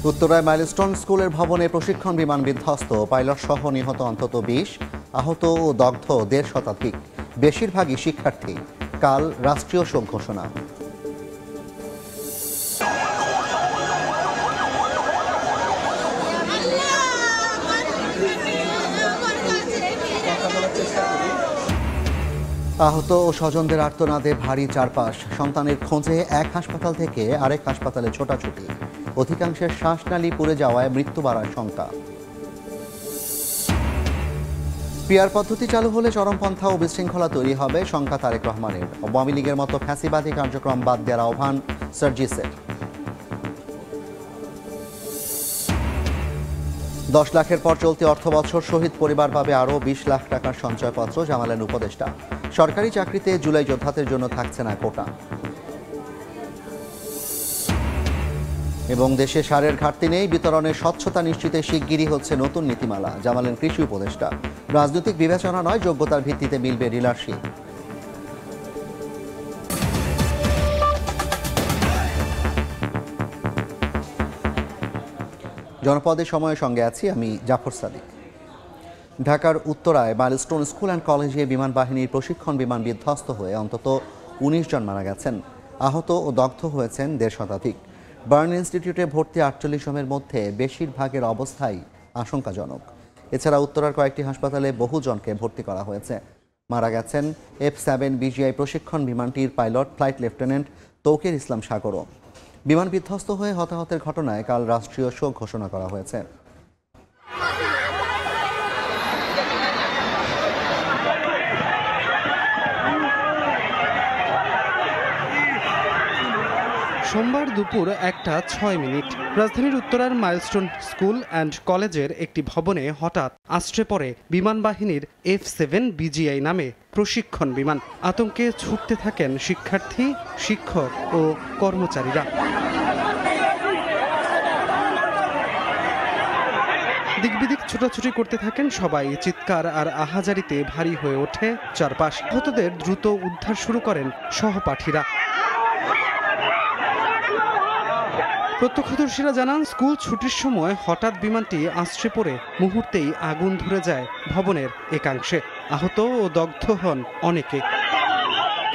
উত্তরায় মাইলস্টোন স্কুলের ভবনে প্রশিক্ষণ বিমান বিধ্বস্ত, পাইলট সহ নিহত অন্তত ২০, আহত ও দগ্ধ ১.৫ শতাধিক, বেশিরভাগই শিক্ষার্থী। কাল রাষ্ট্রীয় শোক ঘোষণা। আহত ও স্বজনদের আর্তনাদে ভারী চারপাশ, সন্তানের খোঁজে এক হাসপাতাল থেকে আরেক হাসপাতালে ছোটাছুটি, অধিকাংশের শ্বাসনালী পুড়ে যাওয়ায় মৃত্যু বাড়ার শঙ্কা। পিআর পদ্ধতি চালু হলে চরমপন্থা ও বিশৃঙ্খলা তৈরি হবে, শঙ্কা তারেক রহমানের। আওয়ামী লীগের মতো ফ্যাসিবাদী কার্যক্রম বাদ দেওয়ার আহ্বান সার্জিসের। ১০ লাখের পর চলতি অর্থবছর শহীদ পরিবার পাবে আরও ২০ লাখ টাকার সঞ্চয়পত্র, জানালেন উপদেষ্টা। সরকারি চাকরিতে জুলাই যোদ্ধাদের জন্য থাকছে না কোটা। এবং দেশে সারের ঘাটতি নেই, বিতরণের স্বচ্ছতা নিশ্চিতে শিগগিরই হচ্ছে নতুন নীতিমালা, জানালেন কৃষি উপদেষ্টা। রাজনৈতিক বিবেচনা নয়, যোগ্যতার ভিত্তিতে মিলবে ডিলারশিপ। জনপদের সময়ের সঙ্গে আছি আমি জাফর সাদিক। ঢাকার উত্তরায় মাইলস্টোন স্কুল অ্যান্ড কলেজে বিমান বাহিনীর প্রশিক্ষণ বিমান বিধ্বস্ত হয়ে অন্তত ১৯ জন মারা গেছেন, আহত ও দগ্ধ হয়েছেন ১.৫ শতাধিক। বার্ন ইনস্টিটিউটে ভর্তি ৪৮ জনের মধ্যে বেশিরভাগের অবস্থাই আশঙ্কাজনক। এছাড়া উত্তরার কয়েকটি হাসপাতালে বহু জনকে ভর্তি করা হয়েছে। মারা গেছেন F-7 বিজিআই প্রশিক্ষণ বিমানটির পাইলট ফ্লাইট লেফটেন্যান্ট তৌকির ইসলাম সাগরও। বিমান বিধ্বস্ত হয়ে হতাহতের ঘটনায় কাল রাষ্ট্রীয় শোক ঘোষণা করা হয়েছে। সোমবার দুপুর ১টা ৬ মিনিট রাজধানীর উত্তরার মাইলস্টোন স্কুল অ্যান্ড কলেজের একটি ভবনে হঠাৎ আছড়ে পড়ে বিমান বাহিনীর F-7 বিজিআই নামে প্রশিক্ষণ বিমান। আতঙ্কে ছুটতে থাকেন শিক্ষার্থী, শিক্ষক ও কর্মচারীরা। দিকবিদিক ছোটাছুটি করতে থাকেন সবাই। চিৎকার আর আহাজারিতে ভারী হয়ে ওঠে চারপাশ। আহতদের দ্রুত উদ্ধার শুরু করেন সহপাঠীরা। প্রত্যক্ষদর্শীরা জানান, স্কুল ছুটির সময় হঠাৎ বিমানটি আছড়ে পড়ে মুহূর্তেই আগুন ধরে যায় ভবনের একাংশে। আহত ও দগ্ধ হন অনেকে।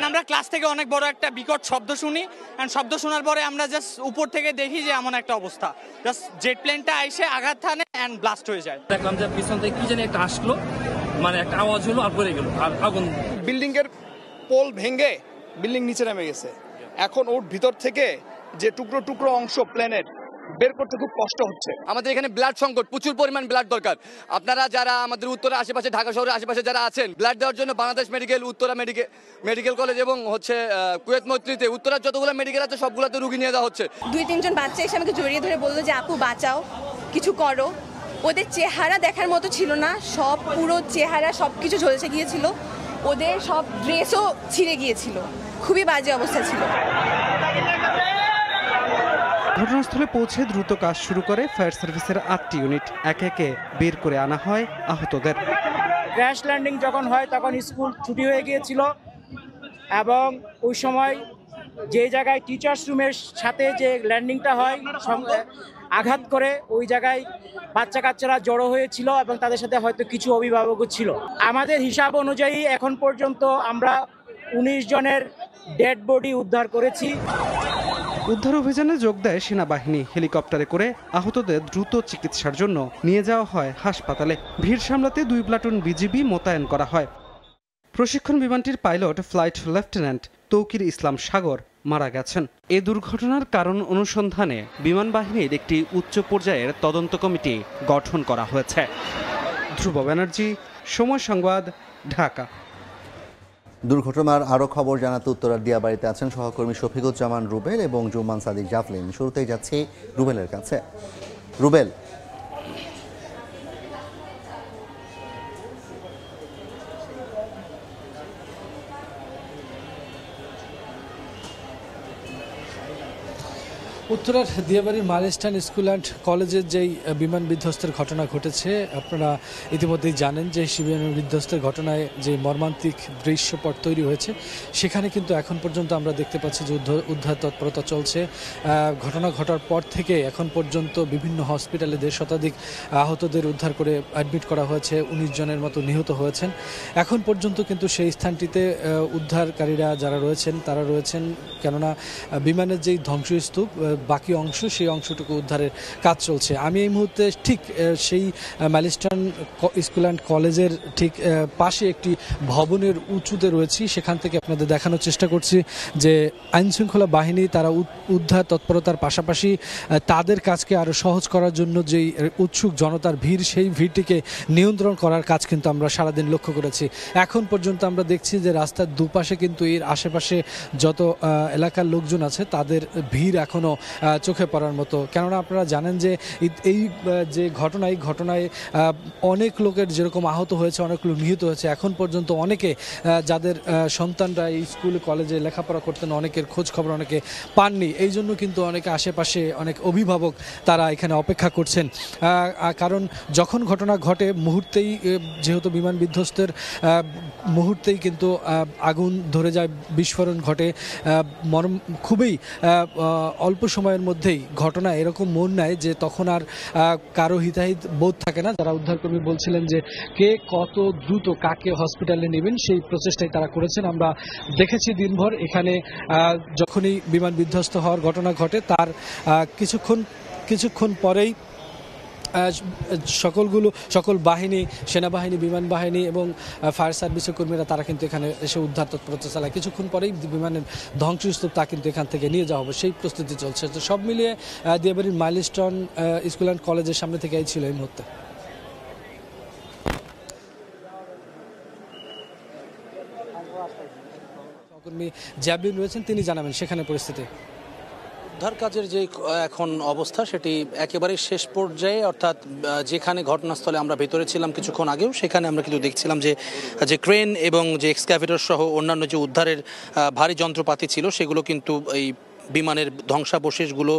আমরা ক্লাস থেকে অনেক বড় একটা বিকট শব্দ শুনি, এন্ড শব্দ শোনার পরে আমরা জাস্ট উপর থেকে দেখি যে এমন একটা অবস্থা, জাস্ট জেট প্লেনটা এসে আঘাত হানে এন্ড ব্লাস্ট হয়ে যায়। দেখলাম যে পিছন থেকে কি জানি একটা আসলো, মানে একটা আওয়াজ হলো আর পড়ে গেল আর আগুন। বিল্ডিং এর পোল ভেঙে বিল্ডিং নিচে নেমে গেছে। এখন ওর ভিতর থেকে যে টুকরো টুকরো অংশ প্লেনের বের করতে খুব কষ্ট হচ্ছে। আমাদের এখানে ব্লাড সংকট, প্রচুর পরিমাণ ব্লাড দরকার। আপনারা যারা আমাদের উত্তরের আশেপাশে, ঢাকা শহরের আশেপাশে যারা আছেন, ব্লাড দেওয়ার জন্য Bangladesh medical, Uttara medical college এবং হচ্ছে কুয়েত মৈত্রীতে, উত্তরার যতগুলো মেডিকেল আছে সবগুলোতে রুগী নিয়ে যাওয়া হচ্ছে। ২-৩ জন বাচ্চা এসে আমাকে জড়িয়ে ধরে বললো যে আপু বাঁচাও, কিছু করো। ওদের চেহারা দেখার মতো ছিল না, সব পুরো চেহারা সবকিছু ঝলসে গিয়েছিল, ওদের সব ড্রেসও ছিঁড়ে গিয়েছিল, খুবই বাজে অবস্থা ছিল। ঘটনাস্থলে পৌঁছে দ্রুত কাজ শুরু করে ফায়ার সার্ভিসের ৮টি ইউনিট। একে একে বের করে আনা হয় আহতদের। ক্র্যাশ ল্যান্ডিং যখন হয় তখন স্কুল ছুটি হয়ে গিয়েছিল এবং ওই সময় যে জায়গায় টিচার্স রুমের সাথে যে ল্যান্ডিংটা হয় আঘাত করে ওই জায়গায় বাচ্চা কাচ্চারা জড়ো হয়েছিল এবং তাদের সাথে হয়তো কিছু অভিভাবকও ছিল। আমাদের হিসাব অনুযায়ী এখন পর্যন্ত আমরা ১৯ জনের ডেড বডি উদ্ধার করেছি। উদ্ধার অভিযানে যোগ দেয় সেনাবাহিনী। হেলিকপ্টারে করে আহতদের দ্রুত চিকিৎসার জন্য নিয়ে যাওয়া হয় হাসপাতালে। ভিড় সামলাতে ২ প্লাটুন বিজিবি মোতায়েন করা হয়। প্রশিক্ষণ বিমানটির পাইলট ফ্লাইট লেফটেন্যান্ট তৌকির ইসলাম সাগর মারা গেছেন। এ দুর্ঘটনার কারণ অনুসন্ধানে বিমান বাহিনীর একটি উচ্চ পর্যায়ের তদন্ত কমিটি গঠন করা হয়েছে। ধ্রুব ব্যানার্জি, সময় সংবাদ, ঢাকা। দুর্ঘটনার আরও খবর জানাতে উত্তরার দিয়াবাড়িতে আছেন সহকর্মী শফিকুজ্জামান রুবেল এবং জুম্মান সাদিক জাফলিন। শুরুতেই যাচ্ছি রুবেলের কাছে। রুবেল, উত্তরার দিয়াবাড়ির মাইলস্টোন স্কুল অ্যান্ড কলেজের যেই বিমান বিধ্বস্তের ঘটনা ঘটেছে, আপনারা ইতিমধ্যেই জানেন যে বিমান বিধ্বস্তের ঘটনায় যে মর্মান্তিক দৃশ্যপট তৈরি হয়েছে, সেখানে কিন্তু এখন পর্যন্ত আমরা দেখতে পাচ্ছি যে উদ্ধার তৎপরতা চলছে। ঘটনা ঘটার পর থেকে এখন পর্যন্ত বিভিন্ন হসপিটালে 1.5 শতাধিক আহতদের উদ্ধার করে অ্যাডমিট করা হয়েছে, 19 জনের মতো নিহত হয়েছেন। এখন পর্যন্ত কিন্তু সেই স্থানটিতে উদ্ধারকারীরা যারা রয়েছেন তারা রয়েছেন, কেননা বিমানের যেই ধ্বংসস্তূপ বাকি অংশ, সেই অংশটুকু উদ্ধারের কাজ চলছে। আমি এই মুহূর্তে ঠিক সেই মাইলস্টোন স্কুল অ্যান্ড কলেজের ঠিক পাশে একটি ভবনের উঁচুতে রয়েছি। সেখান থেকে আপনাদের দেখানোর চেষ্টা করছি যে আইনশৃঙ্খলা বাহিনী তারা উদ্ধার তৎপরতার পাশাপাশি তাদের কাজকে আরও সহজ করার জন্য যেই উৎসুক জনতার ভিড়, সেই ভিড়টিকে নিয়ন্ত্রণ করার কাজ কিন্তু আমরা সারাদিন লক্ষ্য করেছি। এখন পর্যন্ত আমরা দেখছি যে রাস্তার দুপাশে কিন্তু এর আশেপাশে যত এলাকার লোকজন আছে তাদের ভিড় এখনও চোখে পড়ার মতো। কেননা আপনারা জানেন যে এই যে ঘটনায় অনেক লোকের যেরকম আহত হয়েছে, অনেক লোক নিহত হয়েছে। এখন পর্যন্ত অনেকে যাদের সন্তানরা এই স্কুল কলেজে লেখাপড়া করতেন, অনেকের খোঁজ খবর অনেকে পাননি। এই জন্য কিন্তু অনেকে আশেপাশে অনেক অভিভাবক তারা এখানে অপেক্ষা করছেন, কারণ যখন ঘটনা ঘটে মুহূর্তেই, যেহেতু বিমান বিধ্বস্তের মুহূর্তেই কিন্তু আগুন ধরে যায়, বিস্ফোরণ ঘটে, খুবই অল্প সময়ের মধ্যেই ঘটনা এরকম মন নেয় যে তখন আর কারো হিতাহিত বোধ থাকে না। যারা উদ্ধারকর্মী বলছিলেন যে কে কত দ্রুত কাকে হসপিটালে নেবেন, সেই প্রচেষ্টাই তারা করেছেন। আমরা দেখেছি দিনভর এখানে যখনই বিমান বিধ্বস্ত হওয়ার ঘটনা ঘটে তার কিছুক্ষণ পরেই সকল বাহিনী, সেনাবাহিনী, বিমান বাহিনী এবং ফায়ার সার্ভিসের কর্মীরা তারা কিন্তু এখানে এসে উদ্ধার তৎপরতা চালায়। কিছুক্ষণ পরেই বিমানের ধ্বংসস্তূপ তা কিন্তু এখান থেকে নিয়ে যাওয়া হবে, সেই প্রস্তুতি চলছে। তো সব মিলিয়ে দিয়াবাড়ির মাইলস্টোন স্কুল অ্যান্ড কলেজের সামনে থেকে এই ছিল এই মুহূর্তে। সহকর্মী জ্যাবলিন রয়েছেন, তিনি জানাবেন সেখানে পরিস্থিতি। উদ্ধার কাজের যে এখন অবস্থা সেটি একেবারে শেষ পর্যায়ে, অর্থাৎ যেখানে ঘটনাস্থলে আমরা ভেতরে ছিলাম কিছুক্ষণ আগেও, সেখানে আমরা কিন্তু দেখছিলাম যে ক্রেন এবং যে এক্সক্যাভেটর সহ অন্যান্য যে উদ্ধারের ভারী যন্ত্রপাতি ছিল সেগুলো কিন্তু এই বিমানের ধ্বংসাবশেষগুলো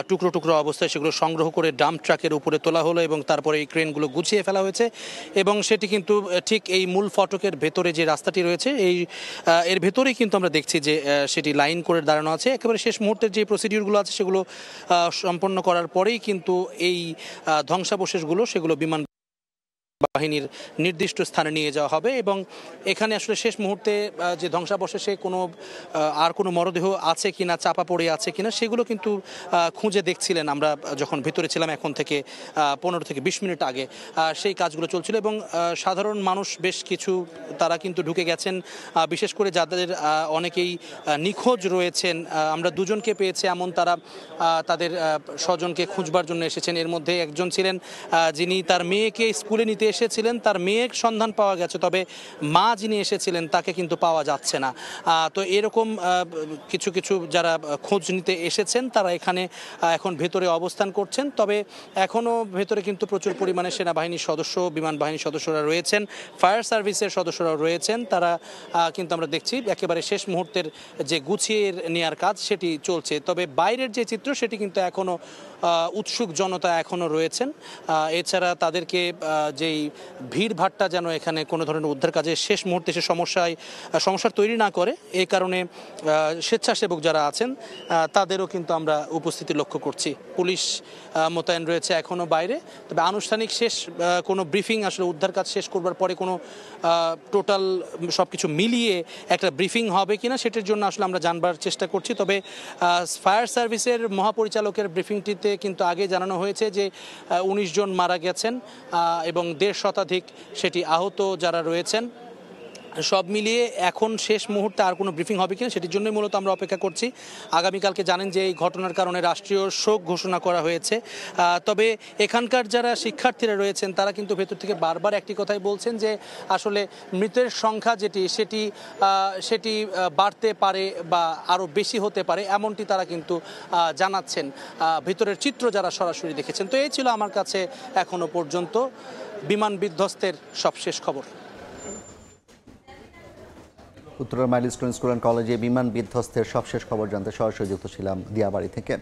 টুকরো টুকরো অবস্থায় সেগুলো সংগ্রহ করে ডাম্প ট্রাকের উপরে তোলা হলো এবং তারপরে এই ক্রেনগুলো গুছিয়ে ফেলা হয়েছে। এবং সেটি কিন্তু ঠিক এই মূল ফটকের ভেতরে যে রাস্তাটি রয়েছে এর ভেতরেই কিন্তু আমরা দেখছি যে সেটি লাইন করে দাঁড়ানো আছে। একেবারে শেষ মুহূর্তের যে প্রসিডিউরগুলো আছে সেগুলো সম্পন্ন করার পরেই কিন্তু এই ধ্বংসাবশেষগুলো সেগুলো বিমান বাহিনীর নির্দিষ্ট স্থানে নিয়ে যাওয়া হবে। এবং এখানে আসলে শেষ মুহূর্তে যে ধ্বংসাবশেষে কোনো মরদেহ আছে কিনা, চাপা পড়ে আছে কিনা, সেগুলো কিন্তু খুঁজে দেখছিলেন আমরা যখন ভিতরে ছিলাম এখন থেকে 15 থেকে 20 মিনিট আগে সেই কাজগুলো চলছিল। এবং সাধারণ মানুষ বেশ কিছু তারা কিন্তু ঢুকে গেছেন, বিশেষ করে যাদের অনেকেই নিখোঁজ রয়েছেন। আমরা 2 জনকে পেয়েছি এমন তারা তাদের স্বজনকে খুঁজবার জন্য এসেছেন। এর মধ্যে একজন ছিলেন যিনি তার মেয়েকে স্কুলে নিতে এসেছিলেন, তার মেয়ের সন্ধান পাওয়া গেছে, তবে মা যিনি এসেছিলেন তাকে কিন্তু পাওয়া যাচ্ছে না। তো এরকম কিছু যারা খোঁজ নিতে এসেছেন তারা এখানে এখন ভেতরে অবস্থান করছেন। তবে এখনও ভেতরে কিন্তু প্রচুর পরিমাণে সেনাবাহিনীর সদস্য, বিমান বাহিনীর সদস্যরা রয়েছেন, ফায়ার সার্ভিসের সদস্যরা রয়েছেন। তারা কিন্তু আমরা দেখছি একেবারে শেষ মুহূর্তের যে গুছিয়ে নেওয়ার কাজ সেটি চলছে। তবে বাইরের যে চিত্র সেটি কিন্তু এখনও উৎসুক জনতা এখনও রয়েছেন। এছাড়া তাদেরকে যেই ভিড়ভাট্টা যেন এখানে কোনো ধরনের উদ্ধার কাজে শেষ মুহূর্তে সে সমস্যার তৈরি না করে, এই কারণে স্বেচ্ছাসেবক যারা আছেন তাদেরও কিন্তু আমরা উপস্থিতি লক্ষ্য করছি। পুলিশ মোতায়েন রয়েছে এখনও বাইরে। তবে আনুষ্ঠানিক কোনো ব্রিফিং আসলে উদ্ধার কাজ শেষ করবার পরে কোনো টোটাল সব কিছু মিলিয়ে একটা ব্রিফিং হবে কিনা সেটার জন্য আসলে আমরা জানবার চেষ্টা করছি। তবে ফায়ার সার্ভিসের মহাপরিচালকের ব্রিফিংটিতে কিন্তু আগে জানানো হয়েছে যে 19 জন মারা গেছেন এবং 1.5 শতাধিক সেটি আহত যারা রয়েছেন। সব মিলিয়ে এখন শেষ মুহূর্তে আর কোনো ব্রিফিং হবে কিনা সেটির জন্যই মূলত আমরা অপেক্ষা করছি। আগামীকালকে জানেন যে এই ঘটনার কারণে রাষ্ট্রীয় শোক ঘোষণা করা হয়েছে। তবে এখানকার যারা শিক্ষার্থীরা রয়েছেন তারা কিন্তু ভেতর থেকে বারবার একটি কথাই বলছেন যে আসলে মৃতের সংখ্যা সেটি বাড়তে পারে বা আরও বেশি হতে পারে, এমনটি তারা কিন্তু জানাচ্ছেন ভেতরের চিত্র যারা সরাসরি দেখেছেন। তো এই ছিল আমার কাছে এখনো পর্যন্ত বিমান বিধ্বস্তের সবশেষ খবর। উত্তরার মাইলস্টোন স্কুল অ্যান্ড কলেজে বিমান বিধ্বস্তের সবশেষ খবর জানতে সরাসরি যুক্ত ছিলাম দিয়াবাড়ি থেকে।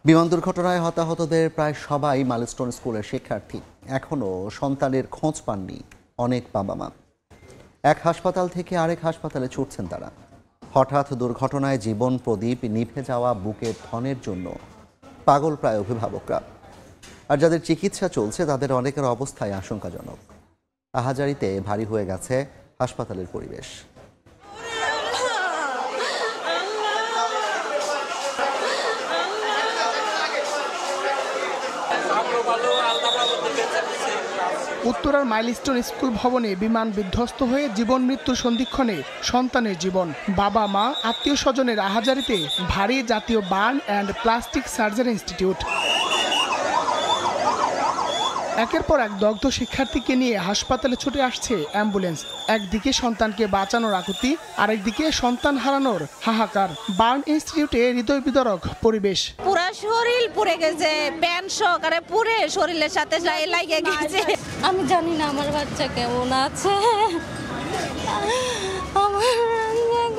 বিমান দুর্ঘটনায় হতাহতদের প্রায় সবাই মাইলস্টোন স্কুলের শিক্ষার্থী। এখনও সন্তানের খোঁজ পাননি অনেক বাবা মা। এক হাসপাতাল থেকে আরেক হাসপাতালে ছুটছেন তারা। হঠাৎ দুর্ঘটনায় জীবন প্রদীপ নিভে যাওয়া বুকের ধনের জন্য পাগল প্রায় অভিভাবকরা। আর যাদের চিকিৎসা চলছে তাদের অনেকের অবস্থায় আশঙ্কাজনক। আহাজারিতে ভারী হয়ে গেছে হাসপাতালের পরিবেশ। উত্তরার মাইলস্টোন স্কুল ভবনে বিমান বিধ্বস্ত হয়ে জীবন মৃত্যুর সন্ধিক্ষণে সন্তানের জীবন। বাবা মা আত্মীয় স্বজনের আহাজারিতে ভারী জাতীয় burn and plastic surgery institute. একের পর এক দগ্ধ শিক্ষার্থীকে নিয়ে হাসপাতালে ছুটে আসছে অ্যাম্বুলেন্স। একদিকে সন্তানকে বাঁচানোর আকুতি, আরেকদিকে সন্তান হারানোর হাহাকার। বার্ন ইনস্টিটিউটে হৃদয় বিদারক পরিবেশ। পুরা শরীর পুড়ে গেছে, প্যান্ট সহকারে পুড়ে শরীরের সাথে লাগে গেছে। আমি জানি না আমার বাচ্চা কেমন আছে, আমার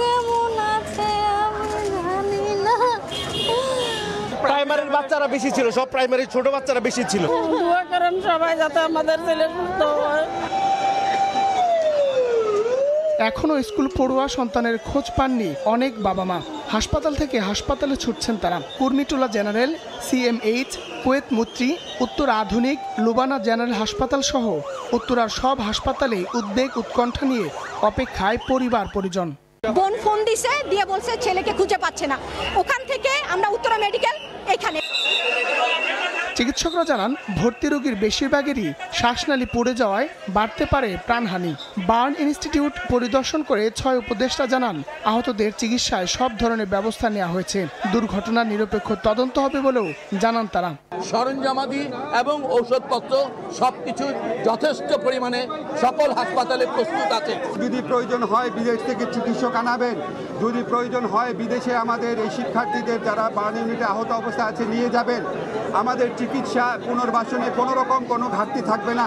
কেমন আছে আমি জানি না। প্রাইমারির বাচ্চারা বেশি ছিল, সব প্রাইমারি ছোট বাচ্চারা বেশি ছিল। দোয়া করেন সবাই যাতে আমাদের ছেলে সুস্থ হয়। এখনো স্কুল পড়ুয়া সন্তানের খোঁজ পাননি অনেক বাবা মা। হাসপাতাল থেকে হাসপাতালে ছুটছেন তারা। কুর্মিটোলা জেনারেল, CMH, কুয়েত মৈত্রী, উত্তর আধুনিক, লুবানা জেনারেল হাসপাতাল সহ উত্তরার সব হাসপাতালে উদ্বেগ উৎকণ্ঠা নিয়ে অপেক্ষায় পরিবার পরিজন। বোন ফোন দিছে, দিয়ে বলছে ছেলেকে খুঁজে পাচ্ছে না। ওখান থেকে আমরা উত্তরা মেডিকেল এখানে। চিকিৎসকরা জানান ভর্তি রোগীর বেশিরভাগেরই শ্বাসনালী পড়ে যাওয়ায় বাড়তে পারে প্রাণহানি। বার্ন ইনস্টিটিউট পরিদর্শন করে 6 উপদেষ্টা জানান আহতদের চিকিৎসায় সব ধরনের ব্যবস্থা নেওয়া হয়েছে। দুর্ঘটনার নিরপেক্ষ তদন্ত হবে বলেও জানান তারা। সরঞ্জামাদি এবং ঔষধপত্র সবকিছু যথেষ্ট পরিমাণে সকল হাসপাতালে প্রস্তুত আছে। যদি প্রয়োজন হয় বিদেশ থেকে চিকিৎসক আনাবেন, যদি প্রয়োজন হয় বিদেশে আমাদের এই শিক্ষার্থীদের যারা বার্ন ইউনিটে আহত অবস্থায় আছে নিয়ে যাবেন। আমাদের চিকিৎসা পুনর্বাসনে কোনো রকম কোনো ঘাটতি থাকবে না।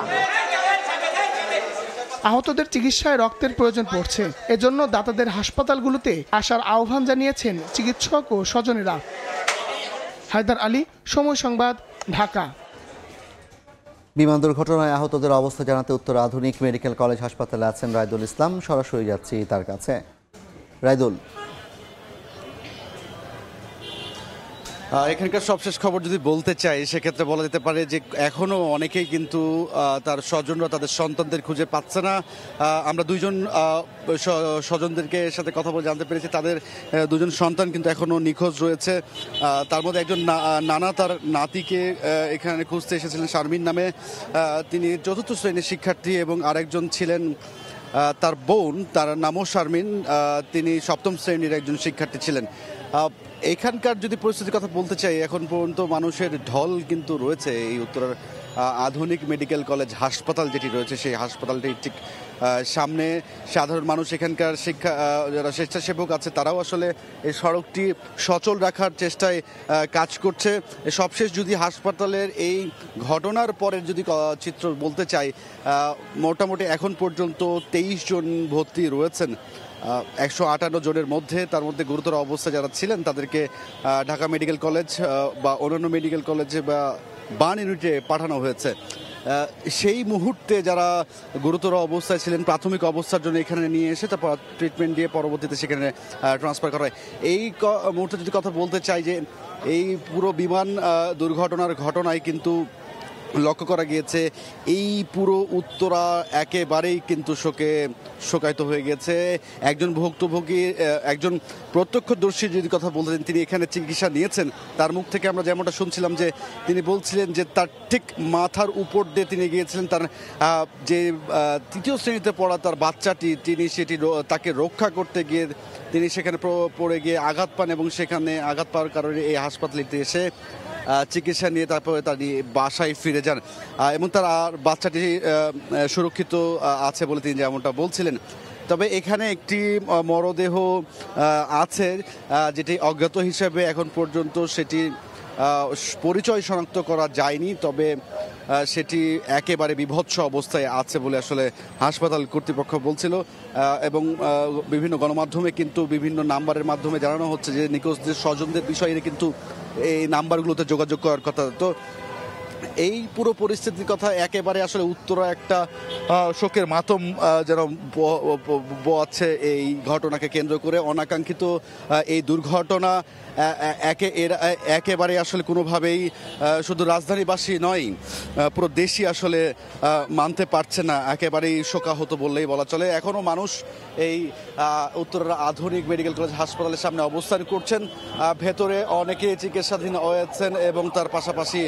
আহতদের চিকিৎসায় রক্তের প্রয়োজন পড়ছে, এজন্য দাতাদের হাসপাতালগুলোতে আসার আহ্বান জানিয়েছেন চিকিৎসক ও স্বজনেরা। হায়দার আলী, সময় সংবাদ, ঢাকা। বিমান দুর্ঘটনায় আহতদের অবস্থা জানাতে উত্তর আধুনিক মেডিকেল কলেজ হাসপাতালে আছেন রায়দুল ইসলাম। সরাসরি যাচ্ছি তার কাছে। রায়দুল, এখানকার সবশেষ খবর যদি বলতে চাই সেক্ষেত্রে বলা যেতে পারে যে এখনও অনেকেই কিন্তু তার স্বজনরা তাদের সন্তানদের খুঁজে পাচ্ছে না। আমরা দুইজন স্বজনদেরকে সাথে কথা বলে জানতে পেরেছি তাদের দুজন সন্তান কিন্তু এখনও নিখোঁজ রয়েছে। তার মধ্যে একজন নানা তার নাতিকে এখানে খুঁজতে এসেছিলেন শারমিন নামে, তিনি 4র্থ শ্রেণীর শিক্ষার্থী, এবং আরেকজন ছিলেন তার বোন, তার নামও শারমিন, তিনি 7ম শ্রেণীর একজন শিক্ষার্থী ছিলেন। এখানকার যদি পরিস্থিতির কথা বলতে চাই, এখন পর্যন্ত মানুষের ঢল কিন্তু রয়েছে এই উত্তরার আধুনিক মেডিকেল কলেজ হাসপাতাল যেটি রয়েছে সেই হাসপাতালটি ঠিক সামনে। সাধারণ মানুষ, এখানকার যারা স্বেচ্ছাসেবক আছে তারাও আসলে এই সড়কটি সচল রাখার চেষ্টায় কাজ করছে। সবশেষ যদি হাসপাতালের এই ঘটনার পরের যদি চিত্র বলতে চাই, মোটামুটি এখন পর্যন্ত 23 জন ভর্তি রয়েছেন 158 জনের মধ্যে। তার মধ্যে গুরুতর অবস্থায় যারা ছিলেন তাদেরকে ঢাকা মেডিকেল কলেজ বা অন্যান্য মেডিকেল কলেজে বা বার্ন ইউনিটে পাঠানো হয়েছে। সেই মুহূর্তে যারা গুরুতর অবস্থায় ছিলেন প্রাথমিক অবস্থার জন্য এখানে নিয়ে এসে তারপর ট্রিটমেন্ট দিয়ে পরবর্তীতে সেখানে ট্রান্সফার করা হয়। এই মুহূর্তে যদি কথা বলতে চাই যে এই পুরো বিমান দুর্ঘটনার ঘটনায় কিন্তু লক্ষ্য করা গিয়েছে এই পুরো উত্তরা একেবারেই কিন্তু শোকায়িত হয়ে গেছে। একজন ভুক্তভোগী, একজন প্রত্যক্ষদর্শী যদি কথা বলতেন, তিনি এখানে চিকিৎসা নিয়েছেন, তার মুখ থেকে আমরা যেমনটা শুনছিলাম যে তিনি বলছিলেন যে তার ঠিক মাথার উপর দিয়ে তিনি গিয়েছিলেন, তার যে 3য় শ্রেণীতে পড়া তার বাচ্চাটি, তিনি তাকে রক্ষা করতে গিয়ে তিনি সেখানে পড়ে গিয়ে আঘাত পান, এবং সেখানে আঘাত পাওয়ার কারণে এই হাসপাতালে এসে চিকিৎসা নিয়ে তারপরে তার বাসায় ফিরে যান, এবং তার বাচ্চাটি সুরক্ষিত আছে বলে তিনি যেমনটা বলছিলেন। তবে এখানে একটি মরদেহ আছে যেটি অজ্ঞাত হিসেবে এখন পর্যন্ত সেটি পরিচয় শনাক্ত করা যায়নি। তবে সেটি একেবারে বিভৎস অবস্থায় আছে বলে আসলে হাসপাতাল কর্তৃপক্ষ বলছিল এবং বিভিন্ন গণমাধ্যমে কিন্তু বিভিন্ন নাম্বারের মাধ্যমে জানানো হচ্ছে যে নিখোঁজদের স্বজনদের বিষয়ে কিন্তু এই নাম্বারগুলোতে যোগাযোগ করার কথা। তো এই পুরো পরিস্থিতির কথা একেবারে আসলে উত্তরা একটা শোকের মাতম যেন বোয়াচ্ছে এই ঘটনাকে কেন্দ্র করে। অনাকাঙ্ক্ষিত এই দুর্ঘটনা একেবারে আসলে কোনোভাবেই শুধু রাজধানীবাসী নয়, পুরো দেশই আসলে মানতে পারছে না, একেবারেই শোকাহত বললেই বলা চলে। এখনও মানুষ এই উত্তরার আধুনিক মেডিকেল কলেজ হাসপাতালের সামনে অবস্থান করছেন। ভেতরে অনেকে চিকিৎসাধীন হয়েছেন এবং তার পাশাপাশি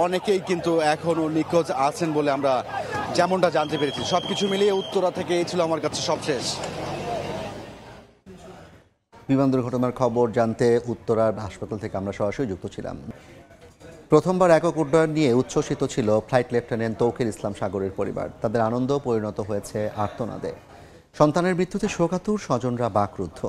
অনেকেই কিন্তু এখনও নিখোঁজ আছেন বলে আমরা যেমনটা জানতে পেরেছি। সবকিছু মিলিয়ে উত্তরা থেকে এই ছিল আমার কাছে সবশেষ। বিমান দুর্ঘটনার খবর জানতে উত্তরার হাসপাতাল থেকে আমরা সরাসরি যুক্ত ছিলাম। প্রথমবার একক উড্ডয়ন নিয়ে উচ্ছ্বসিত ছিল ফ্লাইট লেফটেন্যান্ট তৌকির ইসলাম সাগরের পরিবার। তাদের আনন্দ পরিণত হয়েছে আর্তনাদে। সন্তানের মৃত্যুতে শোকাতুর স্বজনরা বাকরুদ্ধ।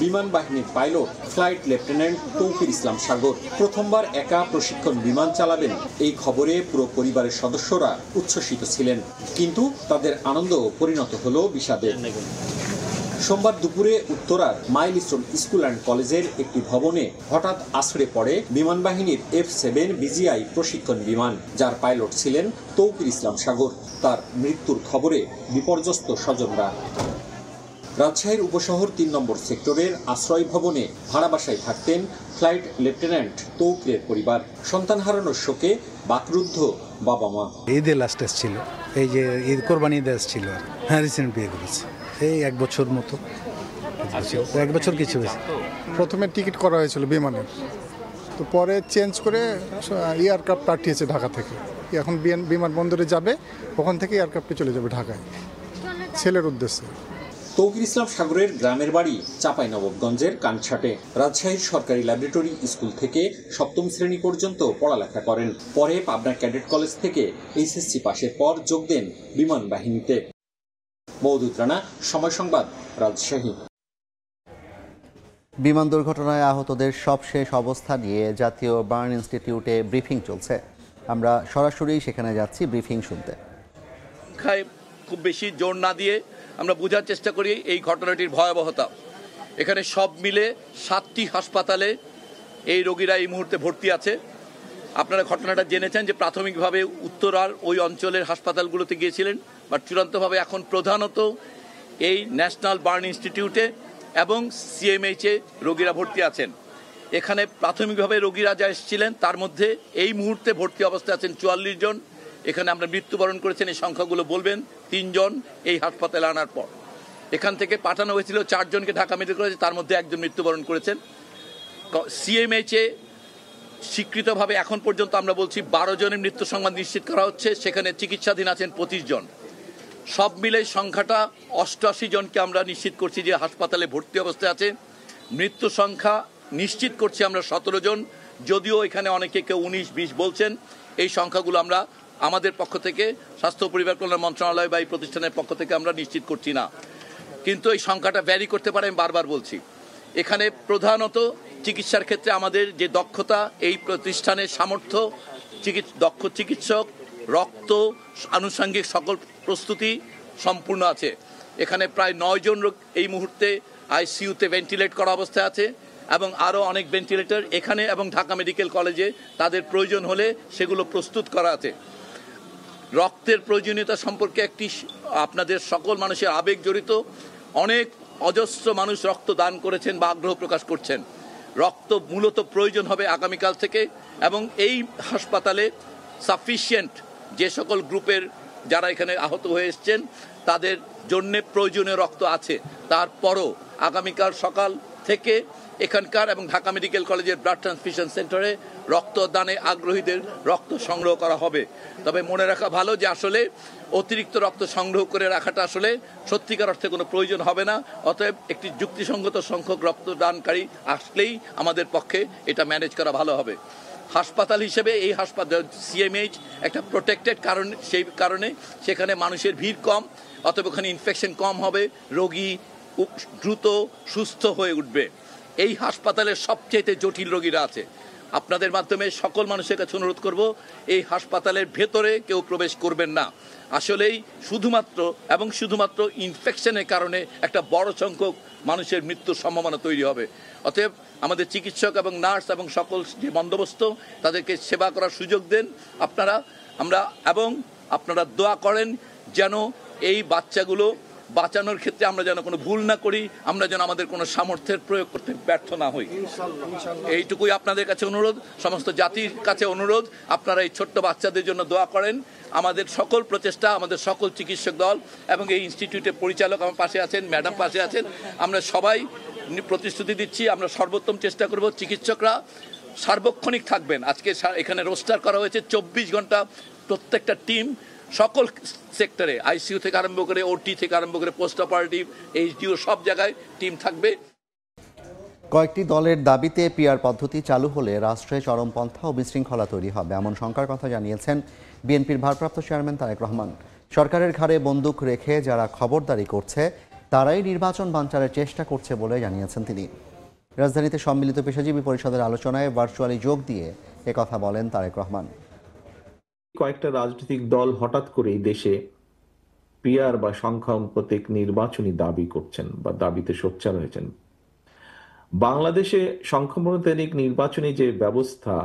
বিমান বাহিনীর পাইলট ফ্লাইট লেফটেন্যান্ট তৌকির ইসলাম সাগর প্রথমবার একা প্রশিক্ষণ বিমান চালাবেন, এই খবরে পুরো পরিবারের সদস্যরা উচ্ছ্বসিত ছিলেন, কিন্তু তাদের আনন্দ পরিণত হলো বিষাদে। সোমবার দুপুরে উত্তরার মাইলস্টোন স্কুল অ্যান্ড কলেজের একটি ভবনে হঠাৎ আছড়ে পড়ে বিমান বাহিনীর F-7 BGI প্রশিক্ষণ বিমান, যার পাইলট ছিলেন তৌকির ইসলাম সাগর। তার মৃত্যুর খবরে বিপর্যস্ত স্বজনরা। রাজশাহীর উপশহর 3 নম্বর সেক্টরের আশ্রয় ভবনে ভাড়া বাসায় থাকতেন ফ্লাইট লেফটেন্যান্ট তৌকিরের পরিবার। সন্তান হারানোর শোকে বাকরুদ্ধ বাবা মা। ঈদে লাস্ট ছিল, এই যে ঈদ কোরবানি ঈদ ছিল, হ্যাঁ রিসেন্ট বিয়ে করেছে, এই 1 বছর মতো, 1 বছর কিছু হয়েছে। প্রথমে টিকিট করা হয়েছিল বিমানের, তো পরে চেঞ্জ করে এয়ারক্রাফট পাঠিয়েছে ঢাকা থেকে। এখন বিমানবন্দরে যাবে, ওখান থেকে এয়ারক্রাফটে চলে যাবে ঢাকায় ছেলের উদ্দেশ্যে। তৌকির ইসলাম সাগরের গ্রামের বাড়ি চাঁপাইনবাবগঞ্জের কানছাটে। রাজশাহীর সরকারি ল্যাবরেটরি স্কুল থেকে 7ম শ্রেণী পর্যন্ত পড়ালেখা করেন। পরে পাবনা ক্যাডেট কলেজ থেকে HSC পাশের পর যোগ দেন বিমান বাহিনীতে। মওদুদ রানা, সময় সংবাদ, রাজশাহী। বিমান দুর্ঘটনায় আহতদের সবশেষ অবস্থা নিয়ে জাতীয় বার্ন ইনস্টিটিউটে ব্রিফিং চলছে। আমরা সরাসরি সেখানে যাচ্ছি ব্রিফিং শুনতে। খুব বেশি জোর না দিয়ে আমরা বোঝার চেষ্টা করি এই ঘটনাটির ভয়াবহতা। এখানে সব মিলে 7টি হাসপাতালে এই রোগীরা এই মুহূর্তে ভর্তি আছে। আপনারা ঘটনাটা জেনেছেন যে প্রাথমিকভাবে উত্তরার ওই অঞ্চলের হাসপাতালগুলোতে গিয়েছিলেন, বাট চূড়ান্তভাবে এখন প্রধানত এই ন্যাশনাল বার্ন ইনস্টিটিউটে এবং CMH-এ রোগীরা ভর্তি আছেন। এখানে প্রাথমিকভাবে রোগীরা যা এসেছিলেন তার মধ্যে এই মুহূর্তে ভর্তি অবস্থায় আছেন 44 জন। এখানে আমরা মৃত্যুবরণ করেছেন, এই সংখ্যাগুলো বলবেন, 3 জন এই হাসপাতালে আনার পর। এখান থেকে পাঠানো হয়েছিল 4 জনকে ঢাকা মেডিকেল কলেজে, তার মধ্যে 1 জন মৃত্যুবরণ করেছেন। CMH-এ স্বীকৃতভাবে এখন পর্যন্ত আমরা বলছি 12 জনের মৃত্যু সংবাদ নিশ্চিত করা হচ্ছে, সেখানে চিকিৎসাধীন আছেন 25 জন। সব মিলে সংখ্যাটা 88 জনকে আমরা নিশ্চিত করছি যে হাসপাতালে ভর্তি অবস্থায় আছে। মৃত্যু সংখ্যা নিশ্চিত করছি আমরা 17 জন, যদিও এখানে অনেকে কেউ 19-20 বলছেন। এই সংখ্যাগুলো আমরা আমাদের পক্ষ থেকে স্বাস্থ্য পরিবার কল্যাণ মন্ত্রণালয় বা এই প্রতিষ্ঠানের পক্ষ থেকে আমরা নিশ্চিত করছি না, কিন্তু এই সংখ্যাটা ভ্যারি করতে পারে, আমি বারবার বলছি। এখানে প্রধানত চিকিৎসার ক্ষেত্রে আমাদের যে দক্ষতা, এই প্রতিষ্ঠানের সামর্থ্য, দক্ষ চিকিৎসক, রক্ত, আনুষঙ্গিক সকল প্রস্তুতি সম্পূর্ণ আছে। এখানে প্রায় 9 জন এই মুহূর্তে ICU-তে ভেন্টিলেট করা অবস্থায় আছে এবং আরও অনেক ভেন্টিলেটর এখানে এবং ঢাকা মেডিকেল কলেজে তাদের প্রয়োজন হলে সেগুলো প্রস্তুত করা আছে। রক্তের প্রয়োজনীয়তা সম্পর্কে একটি আপনাদের সকল মানুষের আবেগ জড়িত। অনেক অজস্র মানুষ রক্ত দান করেছেন বা আগ্রহ প্রকাশ করছেন। রক্ত মূলত প্রয়োজন হবে আগামীকাল থেকে, এবং এই হাসপাতালে সাফিসিয়েন্ট যে সকল গ্রুপের যারা এখানে আহত হয়ে এসছেন তাদের জন্যে প্রয়োজনীয় রক্ত আছে। তারপরও আগামীকাল সকাল থেকে এখানকার এবং ঢাকা মেডিকেল কলেজের ব্লাড ট্রান্সফিউশন সেন্টারে রক্তদানে আগ্রহীদের রক্ত সংগ্রহ করা হবে। তবে মনে রাখা ভালো যে আসলে অতিরিক্ত রক্ত সংগ্রহ করে রাখাটা আসলে সত্যিকার অর্থে কোনো প্রয়োজন হবে না। অতএব একটি যুক্তিসঙ্গত সংখ্যক রক্তদানকারী আসলেই আমাদের পক্ষে এটা ম্যানেজ করা ভালো হবে। হাসপাতাল হিসেবে এই হাসপাতাল CMH একটা প্রোটেক্টেড কারণ, সেই কারণে সেখানে মানুষের ভিড় কম, অতএব ওখানে ইনফেকশন কম হবে, রোগী দ্রুত সুস্থ হয়ে উঠবে। এই হাসপাতালে সবচেয়ে জটিল রোগীরা আছে। আপনাদের মাধ্যমে সকল মানুষের কাছে অনুরোধ করব, এই হাসপাতালের ভেতরে কেউ প্রবেশ করবেন না। আসলেই শুধুমাত্র ইনফেকশনের কারণে একটা বড় সংখ্যক মানুষের মৃত্যুর সম্ভাবনা তৈরি হবে। অতএব আমাদের চিকিৎসক এবং নার্স এবং সকল যে বন্দোবস্ত, তাদেরকে সেবা করার সুযোগ দেন এবং আপনারা দোয়া করেন যেন এই বাচ্চাগুলো বাঁচানোর ক্ষেত্রে আমরা যেন কোনো ভুল না করি, আমরা যেন আমাদের কোনো সামর্থ্যের প্রয়োগ করতে ব্যর্থ না হই। এইটুকুই আপনাদের কাছে অনুরোধ, সমস্ত জাতির কাছে অনুরোধ, আপনারা এই ছোট্ট বাচ্চাদের জন্য দোয়া করেন। আমাদের সকল প্রচেষ্টা, আমাদের সকল চিকিৎসক দল এবং এই ইনস্টিটিউটের পরিচালক আমার পাশে আছেন, ম্যাডাম পাশে আছেন, আমরা সবাই প্রতিশ্রুতি দিচ্ছি আমরা সর্বোত্তম চেষ্টা করব। চিকিৎসকরা সার্বক্ষণিক থাকবেন। আজকে এখানে রোস্টার করা হয়েছে 24 ঘন্টা, প্রত্যেকটা টিম সকল সেক্টরে, আইসিইউ থেকে আরম্ভ করে ওটি থেকে আরম্ভ করে পোস্ট অপারেটিভ, এইচডিও, সব জায়গায় টিম থাকবে। কয়েকটি দলের দাবিতে পিআর পদ্ধতি চালু হলে রাষ্ট্রে চরমপন্থা ও বিশৃঙ্খলা তৈরি হবে, এমন শঙ্কার কথা জানিয়েছেন বিএনপির ভারপ্রাপ্ত চেয়ারম্যান তারেক রহমান। সরকারের ঘাড়ে বন্দুক রেখে যারা খবরদারি করছে তারাই নির্বাচন বানচালের চেষ্টা করছে বলে জানিয়েছেন তিনি। রাজধানীতে সম্মিলিত পেশাজীবী পরিষদের আলোচনায় ভার্চুয়ালি যোগ দিয়ে একথা বলেন তারেক রহমান। কয়েকটা রাজনৈতিক দল হঠাৎ করেই দেশে পিআর বা সংখ্যানুপাতিক নির্বাচনী দাবি করছেন বা দাবিতে সোচ্চার হয়েছেন। বাংলাদেশে সংখ্যানুপাতিক নির্বাচনী যে ব্যবস্থা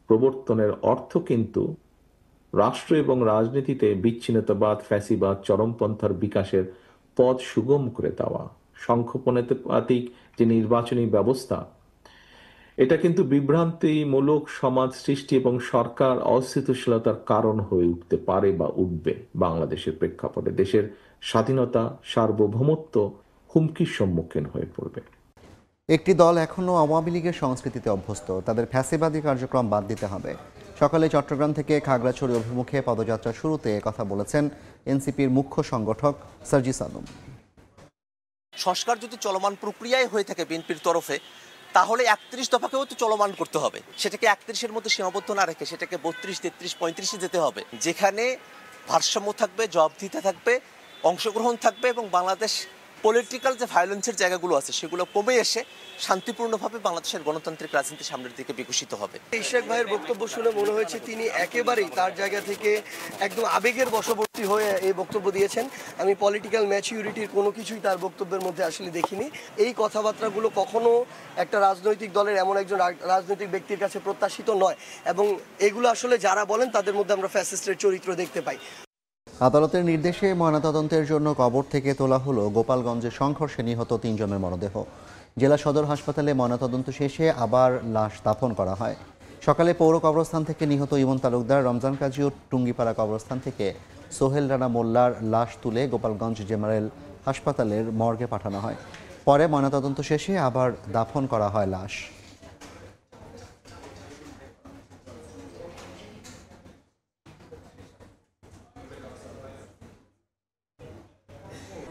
প্রবর্তনের অর্থ কিন্তু রাষ্ট্র এবং রাজনীতিতে বিচ্ছিন্নতাবাদ, ফ্যাসিবাদ, চরমপন্থার বিকাশের পথ সুগম করে দেওয়া। সংখ্যানুপাতিক যে নির্বাচনী ব্যবস্থা, এটা কিন্তু বিভ্রান্তিমূলক সমাজ সৃষ্টি এবং সরকার অস্থিতিশীলতার কারণ হয়ে উঠতে পারে বা উঠবে। বাংলাদেশের প্রেক্ষাপটে দেশের স্বাধীনতা, সার্বভৌমত্ব হুমকির সম্মুখীন হয়ে পড়বে। একটি দল এখনও আওয়ামী লীগের সংস্কৃতিতে অভ্যস্ত, তাদের ফ্যাসিবাদী কার্যক্রম বাদ দিতে হবে। সকালে চট্টগ্রাম থেকে খাগড়াছড়ি অভিমুখে পদযাত্রা শুরুতে কথা বলেছেন এনসিপির মুখ্য সংগঠক সার্জিস আলম। সংস্কার যদি চলমান প্রক্রিয়ায় হয়ে থাকে বিএনপির তরফে, তাহলে 31 দফাকেও তো চলমান করতে হবে। সেটাকে 31-এর মধ্যে সীমাবদ্ধ না রেখে সেটাকে 32, 33, 35-এ যেতে হবে, যেখানে ভারসাম্য থাকবে, জবাবদিহিতা থাকবে, অংশগ্রহণ থাকবে এবং বাংলাদেশ পলিটিক্যাল যে ভায়োলেন্সের জায়গাগুলো আছে সেগুলো কমে এসে শান্তিপূর্ণভাবে বাংলাদেশের গণতান্ত্রিক রাজনীতি সামনের দিকে বিকশিত হবে। ইশাক ভাইয়ের বক্তব্য শুনে মনে হয়েছে তিনি একেবারেই তার জায়গা থেকে একদম আবেগের বশবর্তী হয়ে এই বক্তব্য দিয়েছেন। আমি পলিটিক্যাল ম্যাচিউরিটির কোনো কিছুই তার বক্তব্যের মধ্যে আসলে দেখিনি। এই কথাবার্তাগুলো কখনো একটা রাজনৈতিক দলের এমন একজন রাজনৈতিক ব্যক্তির কাছে প্রত্যাশিত নয় এবং এগুলো আসলে যারা বলেন তাদের মধ্যে আমরা ফ্যাসিস্টের চরিত্র দেখতে পাই। আদালতের নির্দেশে ময়নাতদন্তের জন্য কবর থেকে তোলা হলো গোপালগঞ্জের সংঘর্ষে নিহত 3 জনের মরদেহ। জেলা সদর হাসপাতালে ময়নাতদন্ত শেষে আবার লাশ দাফন করা হয়। সকালে পৌর কবরস্থান থেকে নিহত ইমন তালুকদার, রমজান কাজী ও টুঙ্গিপাড়া কবরস্থান থেকে সোহেল রানা মোল্লার লাশ তুলে গোপালগঞ্জ জেনারেল হাসপাতালের মর্গে পাঠানো হয়। পরে ময়নাতদন্ত শেষে আবার দাফন করা হয় লাশ।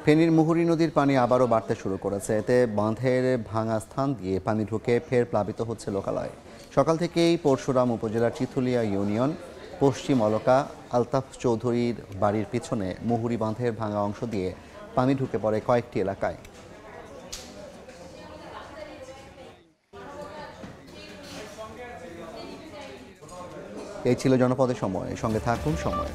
ফেনীর মুহুরী নদীর পানি আবারও বাড়তে শুরু করেছে। এতে বাঁধের ভাঙা স্থান দিয়ে পানি ঢুকে ফের প্লাবিত হচ্ছে লোকালয়। সকাল থেকেই পরশুরাম উপজেলার চিথুলিয়া ইউনিয়ন পশ্চিম অলকা আলতাফ চৌধুরীর বাড়ির পিছনে মুহুরী বাঁধের ভাঙা অংশ দিয়ে পানি ঢুকে পড়ে কয়েকটি এলাকায়। এই ছিল জনপদের সময়, সঙ্গে থাকুন সময়।